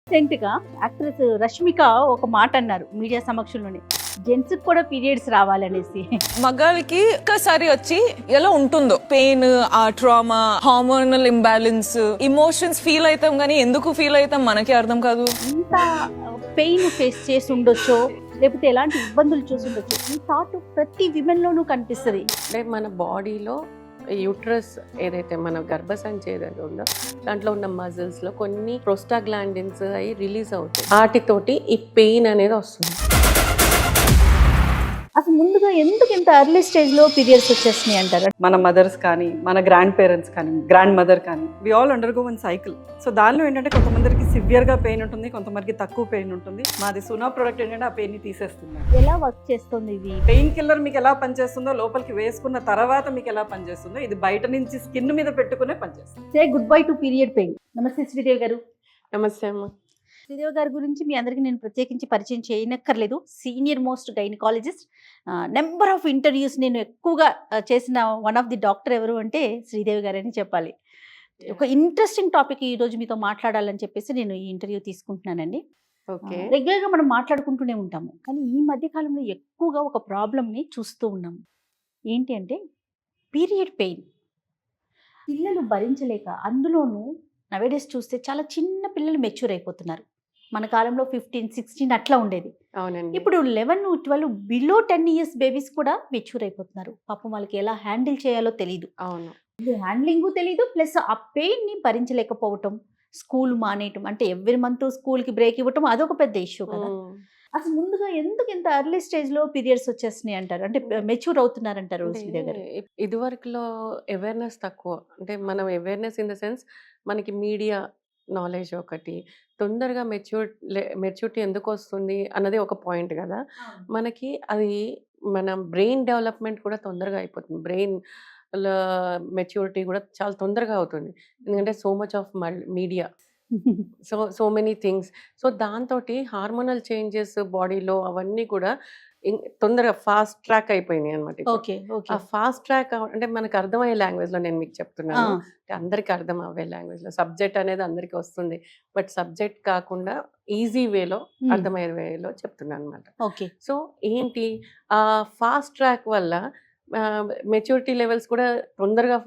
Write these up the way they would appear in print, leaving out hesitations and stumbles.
రీసెంట్‌గా యాక్ట్రెస్ రష్మిక ఒక మాట అన్నారు మీడియా సమక్షంలోనే. జెంట్స్‌కి కూడా పీరియడ్స్ రావాలనేసి. మగాళ్ళకి ఒక్కసారి వచ్చి ఎలా ఉంటుందో పెయిన్, ఆ trauma, hormonal imbalance, emotions feel అవుతాం కానీ ఎందుకు ఫీల్ అవుతాం మనకి అర్థం కాదు. ఇంత పెయిన్ ఫేస్ చేసి ఉండొచ్చో, లేకపోతే ఎలాంటి ఇబ్బందులు చూసి ఉండొచ్చో, ఈ థాట్ ప్రతి విమెన్‌లోనూ కనిపిస్తది. అంటే మన బాడీలో యూట్రస్ ఏదైతే మన గర్భసంచి ఏదైతే ఉందో దాంట్లో ఉన్న మజిల్స్లో కొన్ని ప్రోస్టాగ్లాండిన్స్ అవి రిలీజ్ అవుతాయి. వాటితోటి ఈ పెయిన్ అనేది వస్తుంది. అసలు ముందుగా ఎందుకు ఇంత ఎర్లీ స్టేజ్‌లో పీరియడ్స్ వచ్చేస్తున్నాయి అంటారు? మన మదర్స్ కానీ మన గ్రాండ్ పేరెంట్స్ కానీ గ్రాండ్ మదర్ కానీ we all undergo one cycle. So దానిలో ఏంటంటే కొంతమందికి సివియర్గా పెయిన్ ఉంటుంది, కొంతమందికి తక్కువ పెయిన్ ఉంటుంది. మాది సునా ప్రోడక్ట్ ఏంటంటే ఆ పెయిన్ని తీసేస్తుంది. ఎలా వర్క్ చేస్తుంది ఇది? పెయిన్ కిల్లర్ మీకు ఎలా పనిచేస్తుందో, లోపలికి వేసుకున్న తర్వాత మీకు ఎలా పనిచేస్తుందో, ఇది బయట నుంచి స్కిన్ మీద పెట్టుకునే పనిచేస్తుంది. సే goodbye to period pain. నమస్తే శ్రీదేవి గారు. నమస్తే అమ్మ. శ్రీదేవి గారి గురించి మీ అందరికీ నేను ప్రత్యేకించి పరిచయం చేయనక్కర్లేదు. Senior most gynaecologist. Number of interviews నేను ఎక్కువగా చేసిన వన్ ఆఫ్ ది డాక్టర్ ఎవరు అంటే శ్రీదేవి గారని చెప్పాలి. ఒక ఇంట్రెస్టింగ్ టాపిక్ ఈరోజు మీతో మాట్లాడాలని చెప్పేసి నేను ఈ ఇంటర్వ్యూ తీసుకుంటున్నానండి. ఓకే. రెగ్యులర్గా మనం మాట్లాడుకుంటూనే ఉంటాము, కానీ ఈ మధ్య కాలంలో ఎక్కువగా ఒక ప్రాబ్లమ్ని చూస్తూ ఉన్నాము. ఏంటి అంటే పీరియడ్ పెయిన్. పిల్లలు భరించలేక, అందులోనూ నవేడేస్ చూస్తే చాలా చిన్న పిల్లలు మెచ్యూర్ అయిపోతున్నారు. మన కాలంలో 15, 16 అట్లా ఉండేది. అవునండి. ఇప్పుడు 11, 12 బిలో 10 ఇయర్స్ బేబీస్ కూడా మెచ్యూర్ అయిపోతున్నారు. పాపం వాళ్ళకి ఎలా హ్యాండిల్ చేయాలో తెలియదు. అవును. హ్యాండ్లింగ్ తెలియదు, ప్లస్ ఆ పెయిన్ని భరించలేకపోవటం, స్కూల్ మానేయటం, అంటే ఎవ్రీ మంత్ స్కూల్కి బ్రేక్ ఇవ్వటం అదొక పెద్ద ఇష్యూ కదా. అసలు ముందుగా ఎందుకు ఇంత ఎర్లీ స్టేజ్లో పీరియడ్స్ వచ్చేస్తున్నాయి అంటారు, అంటే మెచ్యూర్ అవుతున్నారంటారు శ్రీదేవి గారు? ఇదివరకులో అవేర్నెస్ తక్కువ. అంటే మనం అవేర్నెస్ ఇన్ ద సెన్స్ మనకి మీడియా నాలెడ్జ్ ఒకటి, తొందరగా మెచ్యూరిటీ ఎందుకు వస్తుంది అన్నది ఒక పాయింట్ కదా. మనకి అది మన బ్రెయిన్ డెవలప్మెంట్ కూడా తొందరగా అయిపోతుంది. బ్రెయిన్ మెచ్యూరిటీ కూడా చాలా తొందరగా అవుతుంది. ఎందుకంటే so much of media, so many things. So దాంతో హార్మోనల్ చేంజెస్ బాడీలో అవన్నీ కూడా తొందరగా ఫాస్ట్ ట్రాక్ అయిపోయినాయి అనమాట. Okay okay. ఆ ఫాస్ట్ ట్రాక్ అంటే మనకు అర్థమయ్యే లాంగ్వేజ్లో నేను మీకు చెప్తున్నాను. అంటే అందరికి అర్థం అవ్వే లాంగ్వేజ్లో సబ్జెక్ట్ అనేది అందరికీ వస్తుంది, బట్ సబ్జెక్ట్ కాకుండా ఈజీ వేలో అర్థమయ్యే వేలో చెప్తున్నాను అనమాట. ఓకే. సో ఏంటి ఆ ఫాస్ట్ ట్రాక్ వల్ల మెచ్యూరిటీ లెవెల్స్ కూడా తొందరగా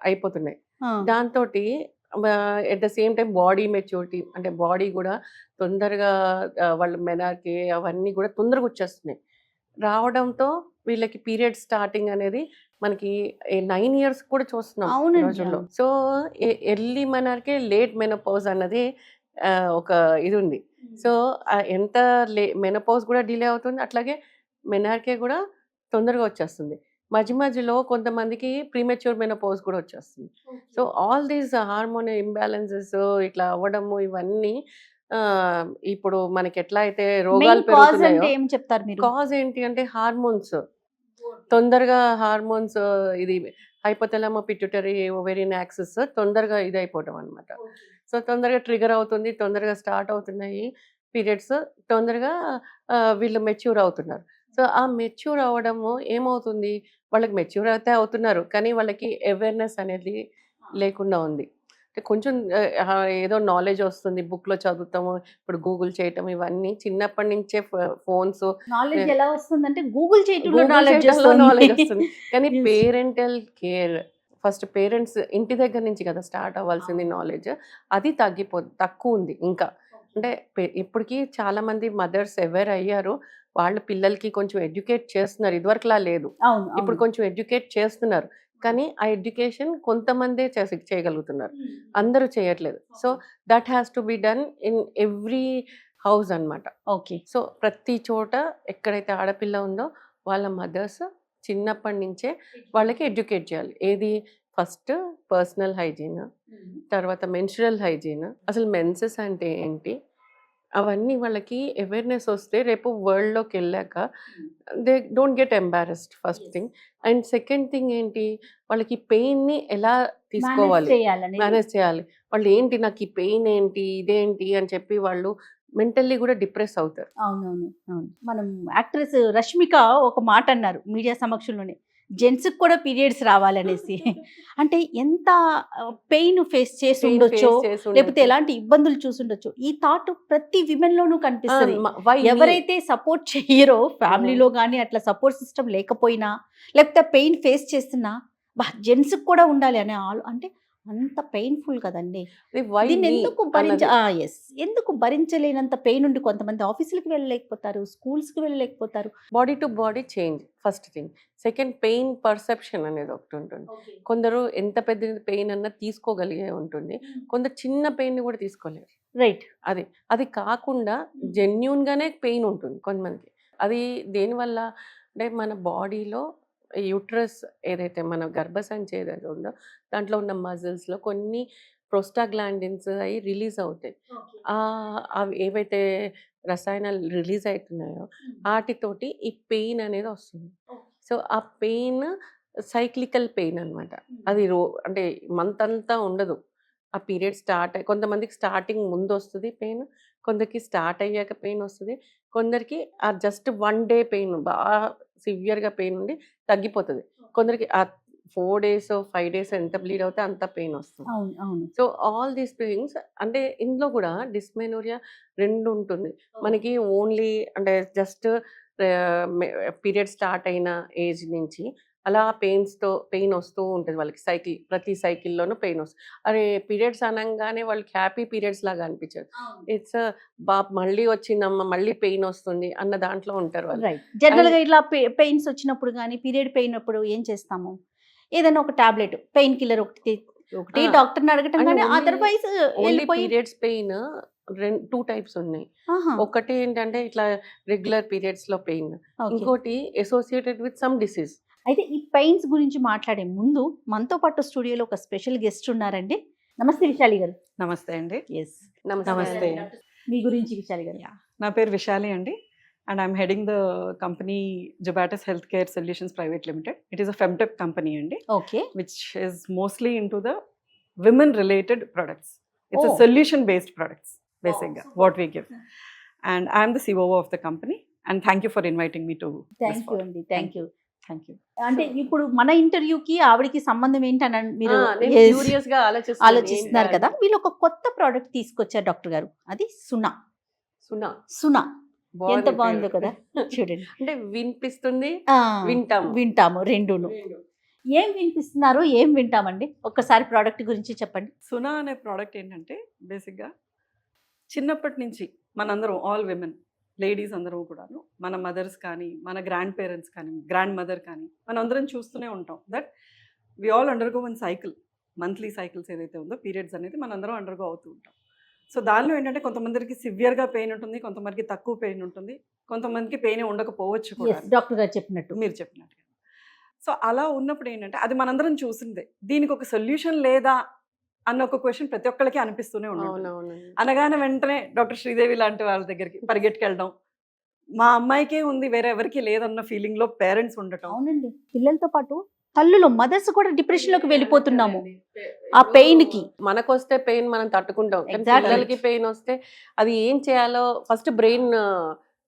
అయిపోతున్నాయి. దాంతో at the same time body maturity, అంటే బాడీ కూడా తొందరగా వాళ్ళ మెనార్కి అవన్నీ కూడా తొందరగా వచ్చేస్తున్నాయి. రావడంతో వీళ్ళకి పీరియడ్ స్టార్టింగ్ అనేది మనకి 9 years కూడా చూస్తున్నాం ఈ రోజుల్లో. సో ఎర్లీ మెనార్కే లేట్ మెనోపౌజ్ అన్నది ఒక ఇది ఉంది. సో ఎంత మెనోపౌజ్ కూడా డిలే అవుతుంది, అట్లాగే మెనార్కే కూడా తొందరగా వచ్చేస్తుంది. మధ్యలో కొంతమందికి ప్రీమెచ్యూర్ మెనోపౌజ్ కూడా వచ్చేస్తుంది. So all these hormone imbalances ఇట్లా అవ్వడము ఇవన్నీ ఇప్పుడు మనకి ఎట్లా అయితే రోగాలు పెరుగుతున్నాయో, ఏం చెప్తారు మీరు? కాజ్ ఏంటి అంటే హార్మోన్స్ తొందరగా హార్మోన్స్ ఇది హైపోథాలమో పిట్యూటరీ ఓవేరియన్ యాక్సిస్ తొందరగా ఇది అయిపోవడం అనమాట. సో తొందరగా ట్రిగర్ అవుతుంది, తొందరగా స్టార్ట్ అవుతున్నాయి పీరియడ్స్, తొందరగా వీళ్ళు మెచ్యూర్ అవుతున్నారు. సో ఆ మెచ్యూర్ అవ్వడము ఏమవుతుంది, వాళ్ళకి మెచ్యూర్ అయితే అవుతున్నారు కానీ వాళ్ళకి అవేర్నెస్ అనేది లేకుండా ఉంది. అంటే కొంచెం ఏదో నాలెడ్జ్ వస్తుంది, బుక్లో చదువుతాము, ఇప్పుడు గూగుల్ చేయటం ఇవన్నీ చిన్నప్పటి నుంచే ఫోన్స్ నాలెడ్జ్ ఎలా వస్తుందంటే గూగుల్ చేయటంలో నాలెడ్జ్ నాలెడ్జ్ వస్తుంది. కానీ పేరెంటల్ కేర్ ఫస్ట్ పేరెంట్స్ ఇంటి దగ్గర నుంచి కదా స్టార్ట్ అవ్వాల్సింది నాలెడ్జ్, అది తక్కువ ఉంది ఇంకా. అంటే ఇప్పటికీ చాలా మంది మదర్స్ అవేర్ అయ్యారు, వాళ్ళ పిల్లలకి కొంచెం ఎడ్యుకేట్ చేస్తున్నారు, ఇదివరకులా లేదు, ఇప్పుడు కొంచెం ఎడ్యుకేట్ చేస్తున్నారు. కానీ ఆ ఎడ్యుకేషన్ కొంతమందే చేయగలుగుతున్నారు, అందరూ చేయట్లేదు. So that has to be done in every house అన్నమాట. ఓకే. సో ప్రతి చోట ఎక్కడైతే ఆడపిల్ల ఉందో వాళ్ళ మదర్స్ చిన్నప్పటి నుంచే వాళ్ళకి ఎడ్యుకేట్ చేయాలి. ఏది ఫస్ట్ పర్సనల్ హైజీన్, తర్వాత మెన్స్ట్రువల్ హైజీన్, అసలు మెన్సెస్ అంటే ఏంటి, అవన్నీ వాళ్ళకి అవేర్నెస్ వస్తే రేపు వరల్డ్లోకి వెళ్ళాక they don't get embarrassed, first thing. And second thing ఏంటి, వాళ్ళకి పెయిన్ని ఎలా తీసుకోవాలి, మేనేజ్ చేయాలి. వాళ్ళు ఏంటి నాకు ఈ పెయిన్ ఏంటి ఇదేంటి అని చెప్పి వాళ్ళు మెంటల్లీ కూడా డిప్రెస్ అవుతారు. అవునవును అవును. మనం యాక్ట్రెస్ రష్మిక ఒక మాట అన్నారు మీడియా సమక్షంలోనే. జెంట్స్కి కూడా పీరియడ్స్ రావాలనేసి అంటే ఎంత పెయిన్ ఫేస్ చేసి Pain ఉండొచ్చో face చేసి లేకపోతే ఉండొచ్చు. ఎలాంటి ఇబ్బందులు చూసుండొచ్చు ఈ థాట్ ప్రతి విమెన్ లోనూ కనిపిస్తుంది Why me? ఎవరైతే సపోర్ట్ చెయ్యరో ఫ్యామిలీలో కానీ అట్లా సపోర్ట్ సిస్టమ్ లేకపోయినా లేకపోతే పెయిన్ ఫేస్ చేస్తున్నా జెంట్స్ కూడా ఉండాలి అనే అంటే అంత పెయిన్ఫుల్ కదండి అది why దీన్ని me ఎందుకు అన్నది. ఎందుకు భరించలేనంత పెయిన్ ఉండి కొంతమంది ఆఫీసులకు వెళ్ళలేకపోతారు స్కూల్స్కి వెళ్ళలేకపోతారు body to body change first thing. Second, pain perception అనేది ఒకటి ఉంటుంది. కొందరు ఎంత పెద్ద పెయిన్ అన్నా తీసుకోగలిగే ఉంటుంది, కొందరు చిన్న పెయిన్ ని కూడా తీసుకోలేరు. రైట్ అది కాకుండా జెన్యున్ గానే పెయిన్ ఉంటుంది కొంతమందికి. అది దేనివల్ల అంటే మన బాడీలో యూట్రస్ ఏదైతే మన గర్భసంచి ఏదైతే ఉందో దాంట్లో ఉన్న muscles లో కొన్ని ప్రోస్టాగ్లాండిన్స్ అవి రిలీజ్ అవుతాయి. అవి ఏవైతే రసాయనాలు రిలీజ్ అవుతున్నాయో వాటితోటి ఈ పెయిన్ అనేది వస్తుంది. సో ఆ పెయిన్ సైక్లికల్ పెయిన్ అన్నమాట. అది అంటే మంత్ అంతా ఉండదు. ఆ పీరియడ్ కొంతమందికి స్టార్టింగ్ ముందు వస్తుంది పెయిన్, కొందరికి స్టార్ట్ అయ్యాక పెయిన్ వస్తుంది, కొందరికి ఆ జస్ట్ 1 day పెయిన్ బాగా సివియర్గా పెయిన్ ఉండి తగ్గిపోతుంది, కొందరికి ఆ 4 days 5 days ఎంత బ్లీడ్ అవుతే అంత పెయిన్ వస్తుంది. అవును అవును సో ఆల్ దీస్ థింగ్స్ అంటే ఇందులో కూడా డిస్మెనోరియా 2 ఉంటుంది. మనకి ఓన్లీ అంటే జస్ట్ పీరియడ్ స్టార్ట్ అయిన ఏజ్ నుంచి అలా పెయిన్ వస్తూ ఉంటుంది వాళ్ళకి. ప్రతి సైకిల్లోనూ పెయిన్ వస్తుంది. అరే పీరియడ్స్ అనగానే వాళ్ళకి హ్యాపీ పీరియడ్స్ లాగా అనిపించదు. ఇట్స్ మళ్ళీ వచ్చిందమ్మా మళ్ళీ పెయిన్ వస్తుంది అన్న దాంట్లో ఉంటారు వాళ్ళు. రైట్ జనరల్ గా ఇట్లా పెయిన్స్ వచ్చినప్పుడు కానీ పీరియడ్ పెయిన్ అప్పుడు ఏం చేస్తాము ఏదైనా ఒక టాబ్లెట్ పెయిన్ కిల్లర్ ఒకటి డాక్టర్ని అడగటం కానీ అదర్వైజ్ వెళ్ళిపోయి పీరియడ్స్ పెయిన్ 2 types ఉన్నాయి. ఒకటి ఏంటంటే ఇట్లా రెగ్యులర్ పీరియడ్స్ లో పెయిన్, ఇంకోటి అసోసియేటెడ్ విత్ సమ్ డిసీజ్. అయితే ఈ పెయిన్స్ గురించి మాట్లాడే ముందు మనతో పాటు స్టూడియోలో ఒక స్పెషల్ గెస్ట్ ఉన్నారండి. నమస్తే విశాలి గారు. నమస్తే అండి. ఎస్ నమస్తే. మీ గురించి విశాలి గారు. నా పేరు విశాలి అండి, and I'm heading the company Jubatus Health Care Solutions Private Limited. It is a femtech company అండి, okay which is mostly into the women related products. It's a Oh. solution based products basically what we give, and I am the COO of the company, and thank you for inviting me to this thank you forum. అండి. Thank you. Thank you. అంటే ఇప్పుడు మన ఇంటర్వ్యూకి ఆవిడకి సంబంధం ఏంటని మీరు curious గా ఆలోచిస్తున్నారు కదా. వీళ్ళు ఒక కొత్త ప్రోడక్ట్ తీసుకొచ్చారు డాక్టర్ గారు, అది సునా. సునా ఎంత బాగుందో కదా చూడండి. అంటే వినిపిస్తుంది, ఆ, వింటాము. వింటాము రెండును. ఏం వినిపిస్తున్నారు ఏం వింటామండి, ఒక్కసారి ప్రోడక్ట్ గురించి చెప్పండి. సునా అనే ప్రోడక్ట్ ఏంటంటే బేసిక్గా చిన్నప్పటి నుంచి మనందరం ఆల్ విమెన్ లేడీస్ అందరం కూడాను మన మదర్స్ కానీ మన గ్రాండ్ పేరెంట్స్ కానీ గ్రాండ్ మదర్ కానీ మనందరం చూస్తూనే ఉంటాం that we all undergo one cycle, monthly cycles ఏదైతే ఉందో పీరియడ్స్ అనేది మనందరం అండర్గో అవుతూ ఉంటాం. సో దానిలో ఏంటంటే కొంతమందికి సివియర్గా పెయిన్ ఉంటుంది, కొంతమందికి తక్కువ పెయిన్ ఉంటుంది, కొంతమందికి పెయిన్ ఉండకపోవచ్చు కూడా, డాక్టర్ గారు చెప్పినట్టు. మీరు చెప్పినట్టుగా. సో అలా ఉన్నప్పుడు ఏంటంటే అది మనందరం చూసిందే, దీనికి ఒక సొల్యూషన్ లేదా అన్న ఒక క్వశ్చన్ ప్రతి ఒక్కరికి అనిపిస్తూనే ఉంటుంది. అనగానే వెంటనే డాక్టర్ శ్రీదేవి లాంటి వాళ్ళ దగ్గరికి పరిగెట్టుకెళ్ళడం, మా అమ్మాయికే ఉంది వేరే ఎవరికి లేదన్న ఫీలింగ్ లో పేరెంట్స్ ఉండటం. అవునండి, పిల్లలతో పాటు తల్లులు మదర్స్ కూడా డిప్రెషన్ లోకి వెళ్ళిపోతున్నాము ఆ పెయిన్ కి. మనకొస్తే పెయిన్ మనం తట్టుకుంటాం, కానీ Exactly. పిల్లలకి పెయిన్ వస్తే అది ఏం చేయాలో ఫస్ట్ బ్రెయిన్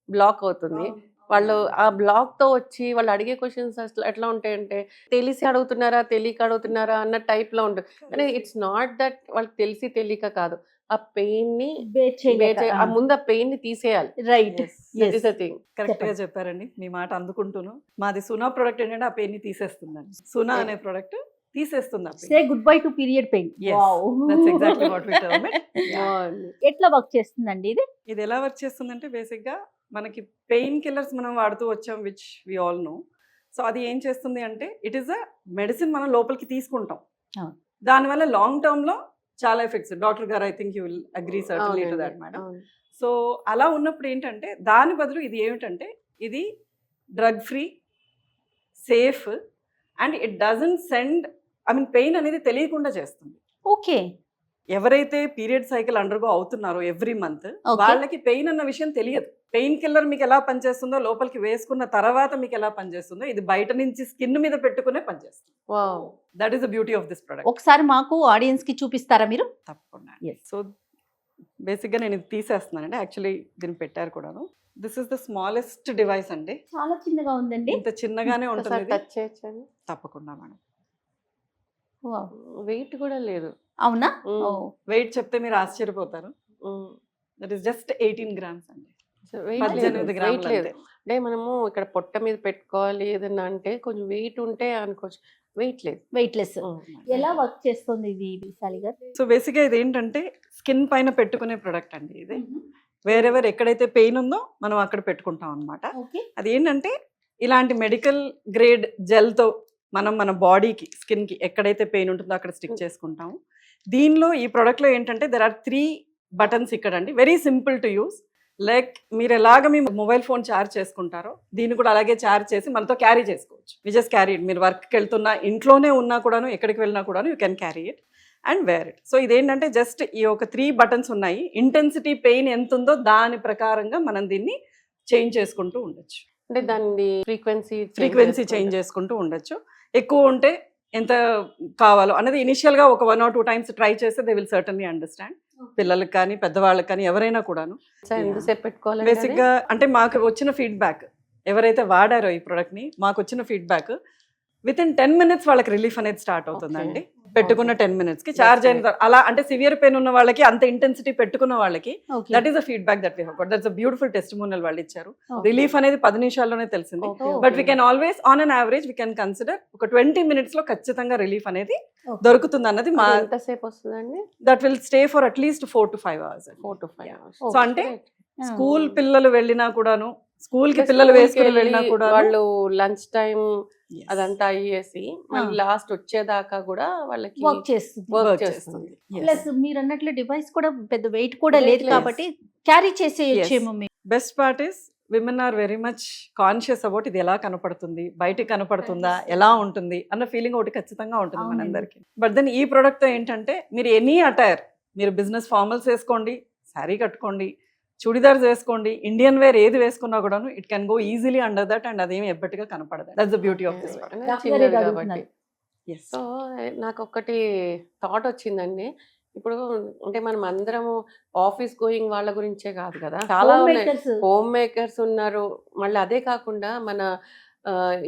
బ్లాక్ అవుతుంది. వాళ్ళు ఆ బ్లాక్ తో వచ్చి వాళ్ళు అడిగే క్వశ్చన్స్ అసలు ఎట్లా ఉంటాయంటే తెలిసి అడుగుతున్నారా తెలియక అడుగుతున్నారా అన్న టైప్ లో ఉంటుంది. కానీ ఇట్స్ నాట్ దట్ వాళ్ళకి తెలిసి తెలియక కాదు, ఆ పెయిన్ ని ఆ ముందు ఆ పెయిన్ ని తీసేయాలి. Right thing. కరెక్ట్ గా చెప్పారండి, మీ మాట అందుకుంటూను. మాది సునా ప్రోడక్ట్ ఏంటంటే ఆ పెయిన్ ని తీసేస్తుందండి. సునా అనే ప్రోడక్ట్ తీసేస్తుంది. Say goodbye to period pain. ఎట్లా వర్క్ చేస్తుందండి ఇది? ఇది ఎలా వర్క్ చేస్తుందంటే బేసిక్ గా మనకి పెయిన్ కిల్లర్స్ మనం వాడుతూ వచ్చాం which we all know. So అది ఏం చేస్తుంది అంటే ఇట్ ఈస్ అ మెడిసిన్ మనం లోపలికి తీసుకుంటాం, దానివల్ల లాంగ్ టర్మ్ లో చాలా ఎఫెక్ట్స్. డాక్టర్ గారు I think you will agree certainly to that madam. So అలా ఉన్నప్పుడు ఏంటంటే దాని బదులు ఇది ఏమిటంటే ఇది drug free, safe, and it doesn't send pain అనేది తెలియకుండా చేస్తుంది. ఓకే, ఎవరైతే పీరియడ్ సైకిల్ అండర్గో అవుతున్నారో ఎవ్రీ మంత్ వాళ్ళకి పెయిన్ అన్న విషయం తెలియదు. పెయిన్ కిల్లర్ మీకు ఎలా పనిచేస్తుందో, లోపలికి వేసుకున్న తర్వాత మీకు ఎలా పనిచేస్తుందో, ఇది బయట నుంచి స్కిన్ మీద పెట్టుకునే పనిచేస్తుంది. That is the beauty of this product. ఒకసారి మాకు ఆడియన్స్ కి చూపిస్తారా మీరు? తప్పకుండా. సో బేసిక్గా నేను ఇది తీసేస్తున్నానండి, యాక్చువల్లీ దీన్ని పెట్టారు కూడాను. This is the smallest device అండి. చాలా చిన్నగా ఉందండి. ఇంత చిన్నగానే ఉంటుంది ఇది. టచ్ చేయొచ్చండి. తప్పకుండా మేడం. వావ్. వెయిట్ కూడా లేదు. అవునా? మ్మ్. ఓ. వెయిట్ చెప్తే మీరు ఆశ్చర్యపోతారు. మ్మ్. దట్ ఈస్ జస్ట్ 18 grams అండి. సో వెయిట్ 18 లేదు. గ్రాములు వెయిట్ లేదు. అంతే. అంటే మనము ఇక్కడ పొట్ట మీద పెట్టుకోవాలి ఏదన్నా అంటే కొంచెం వెయిట్ ఉంటే అనుకోవచ్చు. వెయిట్ లేదు. వెయిట్లెస్. మ్మ్. ఎలా వర్క్ చేస్తుంది ఇది విశాలి గారు? సో బేసిక్గా ఇది ఏంటంటే స్కిన్ పైన పెట్టుకునే ప్రొడక్ట్ అండి ఇది. వేరెవర్ ఎక్కడైతే పెయిన్ ఉందో మనం అక్కడ పెట్టుకుంటాం అనమాట. ఓకే. అది ఏంటంటే ఇలాంటి మెడికల్ గ్రేడ్ జెల్తో మనం మన బాడీకి స్కిన్కి ఎక్కడైతే పెయిన్ ఉంటుందో అక్కడ స్టిక్ చేసుకుంటాము. దీనిలో ఈ ప్రోడక్ట్లో ఏంటంటే దెర్ ఆర్ 3 బటన్స్ ఇక్కడ అండి. Very simple to use. Like మీరు ఎలాగ మీ మొబైల్ ఫోన్ ఛార్జ్ చేసుకుంటారో దీన్ని కూడా అలాగే ఛార్జ్ చేసి మనతో క్యారీ చేసుకోవచ్చు. We just carry it. మీరు వర్క్కి వెళ్తున్నా, ఇంట్లోనే ఉన్నా కూడాను, ఎక్కడికి వెళ్ళినా కూడాను you can carry it and wear it. So ఇదేంటంటే జస్ట్ ఈ ఒక 3 బటన్స్ ఉన్నాయి. ఇంటెన్సిటీ పెయిన్ ఎంత ఉందో దాని ప్రకారంగా మనం దీన్ని చేంజ్ చేసుకుంటూ ఉండొచ్చు. అంటే దాని ఫ్రీక్వెన్సీ చేంజ్ చేసుకుంటూ ఉండొచ్చు. ఎక్కువ ఉంటే ఎంత కావాలో అనేది ఇనిషియల్గా ఒక 1 or 2 times ట్రై చేస్తే దే విల్ సర్టన్లీ అండర్స్టాండ్. పిల్లలకి కానీ పెద్దవాళ్ళకి కానీ ఎవరైనా కూడాను. ఎంతసేపు పెట్టుకోవాలి? బేసిక్గా అంటే మాకు వచ్చిన ఫీడ్బ్యాక్, ఎవరైతే వాడారో ఈ ప్రోడక్ట్ని, మాకు వచ్చిన ఫీడ్బ్యాక్ విత్ ఇన్ 10 minutes వాళ్ళకి రిలీఫ్ అనేది స్టార్ట్ అవుతుందండి. పెట్టుకున్న 10 minutesకి ఛార్జ్ అయిన తర్వాత అలా అంటే సివియర్ పెయిన్ ఉన్న వాళ్ళకి, అంత ఇంటెన్సిటీ పెట్టుకున్న వాళ్ళకి okay. That is the feedback that we have got. That's a beautiful testimonial వాళ్ళు ఇచ్చారు. రిలీఫ్ అనేది 10 నిమిషాల్లోనే తెలిసింది. But we can always on an average we can consider ఒక 20 minutes లో ఖచ్చితంగా రిలీఫ్ అనేది దొరుకుతుంది అన్నది మా. ఎంతసేపు వస్తుందండి? That will stay for at least 4 to 5 hours. 4 to 5 hours. So అంటే స్కూల్ పిల్లలు వెళ్ళినా కూడాను, స్కూల్ కి పిల్లలు వేసుకుని వెళ్ళినా కూడా వాళ్ళు లంచ్ టైం అదంతా అయ్యేసి మళ్ళీ లాస్ట్ వచ్చేదాకా కూడా వాళ్ళకి వర్క్ చేస్తుంది. వర్క్ చేస్తుంది. ప్లస్ మీరు అన్నట్లు డివైస్ కూడా పెద్ద వెయిట్ కూడా లేదు Weightless. కాబట్టి క్యారీ చేసేయచ్చేమో మీరు. Best part is women are very much conscious about ఇది ఎలా కనపడుతుంది, బయటికి కనపడుతుందా, ఎలా ఉంటుంది అన్న ఫీలింగ్ ఒకటి ఖచ్చితంగా ఉంటుంది అవునండి. మనందరికి. బట్ దెన్ ఈ ప్రోడక్ట్ తో ఏంటంటే మీరు ఎనీ అటైర్, మీరు బిజినెస్ ఫార్మల్స్ వేసుకోండి, శారీ కట్టుకోండి, చుడిదార్స్ వేసుకోండి, ఇండియన్ వేర్ ఏది వేసుకున్నా కూడాను it can go easily under that and అదేమి ఎబ్బటిగా కనపడదు. That's the beauty of this product. Doctor చిన్నది గారు కాబట్టి. అడుగుతున్నారు. సో నాకు ఒకటి థాట్ వచ్చిందండి. ఇప్పుడు అంటే మనం అందరము ఆఫీస్ గోయింగ్ వాళ్ళ గురించే కాదు కదా, చాలా Home ఉన్నాయి. makers. హోమ్ మేకర్స్ ఉన్నారు. మళ్ళీ అదే కాకుండా మన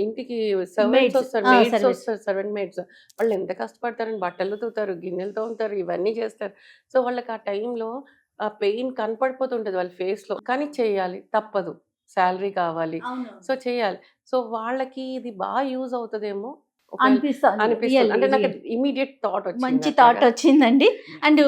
ఇంటికి సర్వెంట్స్ Maids. వస్తారు, Ah, మేడ్స్ service. వస్తారు, సర్వెంట్ మేడ్స్. వాళ్ళు ఎంత కష్టపడతారని బట్టలు తూతారు, గిన్నెలు తోముతారు, ఇవన్నీ చేస్తారు. సో వాళ్ళకి ఆ టైంలో ఆ పెయిన్ కనపడిపోతుంటది వాళ్ళ ఫేస్ లో. కానీ చేయాలి, తప్పదు, శాలరీ కావాలి, సో చేయాలి. సో వాళ్ళకి ఇది బాగా యూజ్ అవుతుందేమో అనిపిస్తుంది. అంటే నాకు ఇమీడియట్ థాట్ వచ్చింది. మంచి థాట్ వచ్చిందండి. అండ్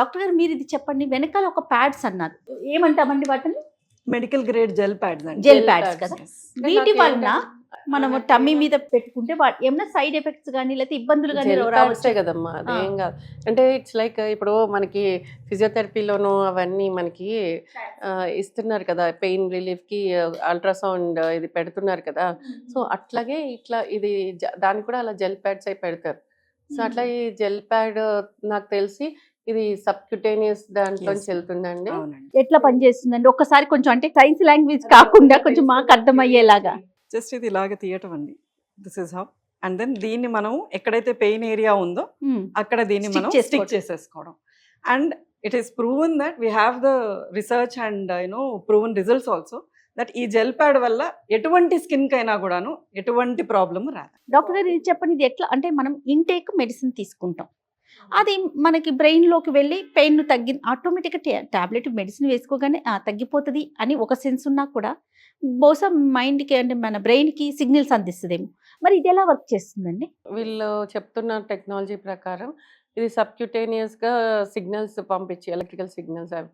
డాక్టర్ గారు మీరు ఇది చెప్పండి, వెనకాల ఒక ప్యాడ్స్ అన్నారు, ఏమంటామండి వాటిని? మెడికల్ గ్రేడ్ జెల్ ప్యాడ్స్ అండి. Gel Gel pads pads. కదా. Yes. వీటి వలన నాకేంటంటే- మనము నాకు టమ్మీ మీద పెట్టుకుంటే ఏమైనా సైడ్ ఎఫెక్ట్స్ కానీ లేకపోతే ఇబ్బందులు కానీ జెల్ రావచ్చు ప్యాడ్సే కదమ్మా, అదేం కాదు. అంటే ఇట్స్ లైక్ ఇప్పుడు మనకి ఫిజియోథెరపీలోను అవన్నీ మనకి ఇస్తున్నారు కదా, పెయిన్ రిలీఫ్ కి అల్ట్రాసౌండ్ ఇది పెడుతున్నారు కదా. సో అట్లాగే ఇట్లా ఇది దానికి కూడా అలా జెల్ ప్యాడ్స్ అయి పెడతారు. సో అట్లా ఈ జెల్ ప్యాడ్ నాకు తెలిసి ఇది సబ్క్యూటేనియస్ దాంట్లో Yes. వెళ్తుందండి. అవునండి. ఎట్లా పనిచేస్తుందండి ఒక్కసారి కొంచెం అంటే సైన్స్ లాంగ్వేజ్ కాకుండా కొంచెం మాకు అర్థమయ్యేలాగా. జస్ట్ ఇది ఇలాగ తీయటం అండి. This is how. And then దీన్ని మనం ఎక్కడైతే పెయిన్ ఏరియా ఉందో అక్కడ దీన్ని Stick మనం చేసుకోవడం. స్టిక్ చేసేసుకోవడం. And it is proven that we have the research and proven results also that ఈ జెల్ ప్యాడ్ వల్ల ఎటువంటి స్కిన్ కైనా కూడాను ఎటువంటి ప్రాబ్లమ్ రాదు. డాక్టర్ గారు ఇది చెప్పండి, ఇది ఎట్లా అంటే మనం ఇంటేక్ మెడిసిన్ తీసుకుంటాం, అది మనకి బ్రెయిన్లోకి వెళ్ళి పెయిన్ తగ్గి ఆటోమేటిక్గా టాబ్లెట్ మెడిసిన్ వేసుకోగానే తగ్గిపోతుంది అని ఒక సెన్స్ ఉన్నా కూడా బహుశా మైండ్కి అంటే మన బ్రెయిన్కి సిగ్నల్స్ అందిస్తుందేమో. మరి ఇది ఎలా వర్క్ చేస్తుందండి? వీళ్ళు చెప్తున్న టెక్నాలజీ ప్రకారం ఇది సబ్క్యూటేనియస్ గా సిగ్నల్స్ పంపించి, ఎలక్ట్రికల్ సిగ్నల్స్ అవి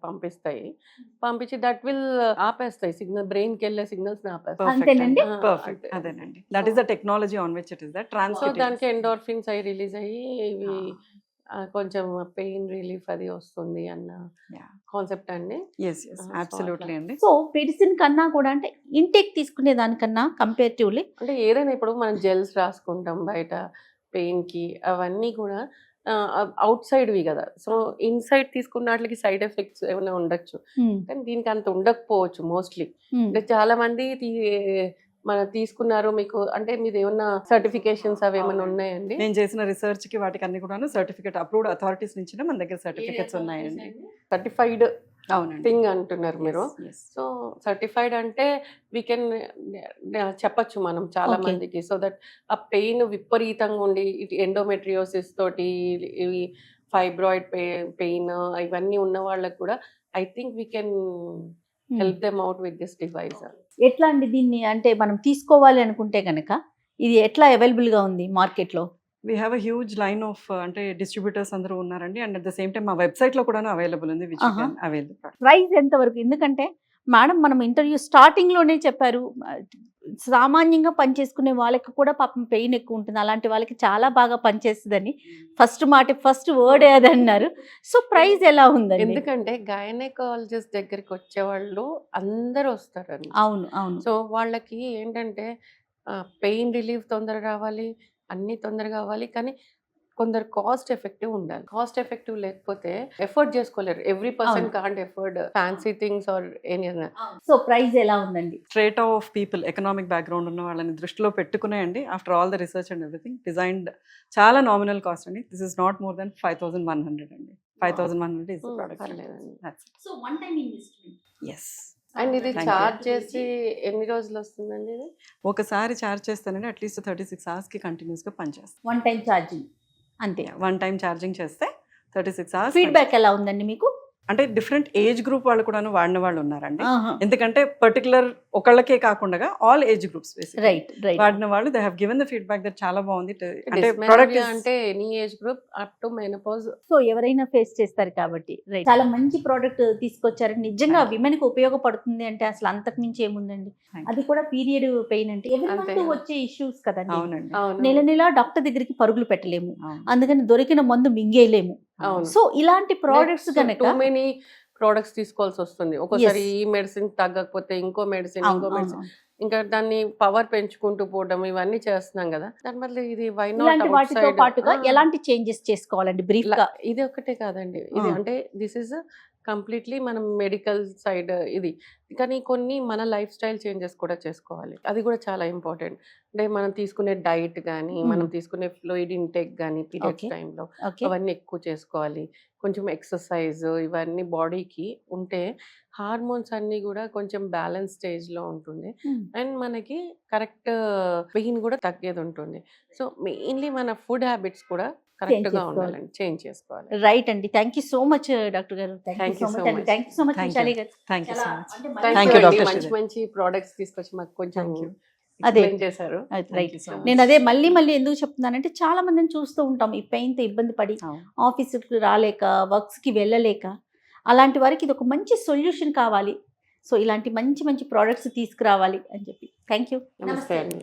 పంపించి దట్ విల్ ఆపేస్తాయి సిగ్నల్, బ్రెయిన్ కి వెళ్ళే సిగ్నల్స్ ఆపేస్తాయి. అంతేనండి? పర్ఫెక్ట్. అదేనండి. That is the technology on which it is that so transmit. దానికి ఎండోర్ఫిన్స్ అవి రిలీజ్ అయ్యి ఇవి కొంచెం పెయిన్ రిలీఫ్ అది వస్తుంది అన్న కాన్సెప్ట్ అండి. ఎస్ ఎస్ అబ్సల్యూట్లీ అండి. సో మెడిసిన్ కన్నా కూడా అంటే ఇంటేక్ తీసుకునే దానికన్నా కంపేరిటివ్లీ అంటే ఏదైనా ఇప్పుడు మనం జెల్స్ రాసుకుంటాం బయట పెయిన్ కి, అవన్నీ కూడా అవుట్ సైడ్వి కదా. సో ఇన్సైడ్ తీసుకున్న వాటికి సైడ్ ఎఫెక్ట్స్ ఏమైనా ఉండొచ్చు, కానీ దీనికి అంత ఉండకపోవచ్చు మోస్ట్లీ. అంటే చాలా మంది మన తీసుకున్నారు, మీకు అంటే మీరు ఏమన్నా సర్టిఫికేషన్స్ అవి ఏమైనా ఉన్నాయండి? నేను చేసిన రీసెర్చ్ కి వాటికి అన్ని కూడా సర్టిఫికేట్ అప్రూవ్డ్ అథారిటీస్ నుంచి మన దగ్గర సర్టిఫికేట్స్ ఉన్నాయండి. సర్టిఫైడ్ అవునండి. థింగ్ అంటున్నారు మీరు. Yes. సో సర్టిఫైడ్ అంటే వీ కెన్ చెప్పచ్చు మనం చాలా Okay. మందికి, సో దట్ ఆ పెయిన్ విపరీతంగా ఉండి ఇటు ఎండోమెట్రియోసిస్ తోటి ఇవి ఫైబ్రాయిడ్ పెయిన్ ఇవన్నీ ఉన్న వాళ్ళకి కూడా I think we can help them out with this device. ఎట్లా అండి దీన్ని అంటే మనం తీసుకోవాలి అనుకుంటే కనుక ఇది ఎట్లా అవైలబుల్ గా ఉంది మార్కెట్ లో? We have a huge line of అంటే డిస్ట్రిబ్యూటర్స్ అందరూ ఉన్నారండి. And at the same time మా వెబ్సైట్ లో కూడా అవైలబుల్ ఉంది, విచ్ Uh-huh. అవైల్. ప్రైస్ ఎంత వరకు? ఎందుకంటే మేడం మనం ఇంటర్వ్యూ స్టార్టింగ్ లోనే చెప్పారు, సామాన్యంగా పనిచేసుకునే వాళ్ళకి కూడా పాపం పెయిన్ ఎక్కువ ఉంటుంది, అలాంటి వాళ్ళకి చాలా బాగా పనిచేస్తుందని ఫస్ట్ వర్డ్ ఏదన్నారు. సో ప్రైస్ ఎలా ఉందండి? ఎందుకంటే గైనకాలజిస్ట్ దగ్గరికి వచ్చే వాళ్ళు అందరూ వస్తారండి. అవును అవును. సో వాళ్ళకి ఏంటంటే పెయిన్ రిలీఫ్ తొందరగా రావాలి, అన్ని తొందరగా అవ్వాలి, కానీ కొందరు కాస్ట్ ఎఫెక్టివ్ ఉండాలి. కాస్ట్ ఎఫెక్టివ్ లేకపోతే ఎఫర్ట్ చేసుకోలేరు. ఎవ్రీ పర్సన్ అవును. Can't afford fancy things or any. So price ఎలా ఉందండి? Strata of people, economic background ఉన్న వాళ్ళని దృష్టిలో పెట్టుకునే అండి, after all the research and everything designed చాలా నామినల్ కాస్ట్ అండి. This is not more than 5,100 అండి. 5,100 ఇస్ ద ప్రోడక్ట్. పర్లేదండి. So one time investment. Yes. అండ్ ఇది Thank you. చార్జ్ చేసి ఎన్ని రోజులు వస్తుందండి ఇది? ఒకసారి ఛార్జ్ చేస్తానండి అట్లీస్ట్ 36 hours కి కంటిన్యూస్గా పనిచేస్తాం. వన్ టైం ఛార్జింగ్ అంతే. వన్ టైం ఛార్జింగ్ చేస్తే 36 hours. ఫీడ్బ్యాక్ ఎలా ఉందండి మీకు? అంటే డిఫరెంట్ ఏజ్ గ్రూప్ వాళ్ళు కూడా వాడిన వాళ్ళు ఉన్నారండి. ఆహా. ఎందుకంటే పర్టికులర్ ఒకళ్ళకే కాకుండా all age groups right right. వాడిన వాళ్ళు they have given the feedback that చాలా బాగుంది. అంటే Dysmenorrhea ప్రోడక్ట్ అంటే any age group up to menopause. So ఎవరైనా ఫేస్ చేస్తారు కాబట్టి రైట్. చాలా మంచి ప్రోడక్ట్ తీసుకొచ్చారు, నిజంగా విమెన్ కి ఉపయోగపడుతుంది అంటే అసలు అంతకు మించి ఏముందండి. Thank అది కూడా పీరియడ్ పెయిన్ అంటే ఎవరి అంతే మంత్ కదా. వచ్చే ఇష్యూస్ కదండి. అవునండి. అవును నెల నెల డాక్టర్ దగ్గరికి పరుగులు పెట్టలేము, అవును. అందుకని దొరికిన మందు మింగేయలేము. అవును. సో ఇలాంటి ప్రోడక్ట్స్ గనక టూ మెనీ ప్రోడక్ట్స్ తీసుకోవాల్సి వస్తుంది. ఒక్కోసారి ఈ మెడిసిన్ తగ్గకపోతే ఇంకో మెడిసిన్, ఇంకో మెడిసిన్, ఇంకా దాన్ని పవర్ పెంచుకుంటూ పోవడం ఇవన్నీ చేస్తున్నాం కదా. దాని వల్ల ఇది వై ఇలాంటి నాట్ వాటితో పాటుగా ఎలాంటి చేంజెస్ చేసుకోవాలండి బ్రీఫ్ గా? ఇది ఒకటే కాదండి, ఇది అంటే దిస్ ఇస్ కంప్లీట్లీ మనం మెడికల్ సైడ్ ఇది, కానీ కొన్ని మన లైఫ్ స్టైల్ చేంజెస్ కూడా చేసుకోవాలి. అది కూడా చాలా ఇంపార్టెంట్. అంటే మనం తీసుకునే డైట్ కానీ, మనం తీసుకునే ఫ్లూయిడ్ ఇంటేక్ కానీ పీరియడ్స్ Okay. టైంలో ఓకే. అవన్నీ ఎక్కువ చేసుకోవాలి. కొంచెం ఎక్సర్సైజ్ ఇవన్నీ బాడీకి ఉంటే హార్మోన్స్ అన్నీ కూడా కొంచెం బ్యాలెన్స్ స్టేజ్లో ఉంటుంది. అండ్ మనకి కరెక్ట్ పెయిన్ కూడా తగ్గేది ఉంటుంది. సో మెయిన్లీ మన ఫుడ్ హ్యాబిట్స్ కూడా కరెక్ట్గా చేసుకోవాలి. ఉండాలండి, చేంజ్ చేసుకోవాలి. రైట్ అండి. Thank you so much doctor గారు. Thank thank you you so so much అండి. much. Thank you so much Thank you. Vishali గారు. థ్యాంక్ యూ సో చాలా మచ్. అంటే Thank Thank you you, అండి. Dr. మంచి Sridhar. మంచి ప్రోడక్ట్స్ తీసుకొచ్చి మాకు కొంచెం Thank you. అదే. explain చేశారు. రైట్. so much. నేను అదే మళ్ళీ ఎందుకు చెప్తున్నానంటే చాలా మందిని చూస్తూ ఉంటాం ఈ పెయిన్తో ఇబ్బంది పడి అవును. ఆఫీసుకి రాలేక, వర్క్స్కి వెళ్ళలేక, అలాంటి వారికి ఇది ఒక మంచి సొల్యూషన్ కావాలి. సో ఇలాంటి మంచి మంచి ప్రోడక్ట్స్ తీసుకురావాలి అని చెప్పి థ్యాంక్ యూ. నమస్తే అండి.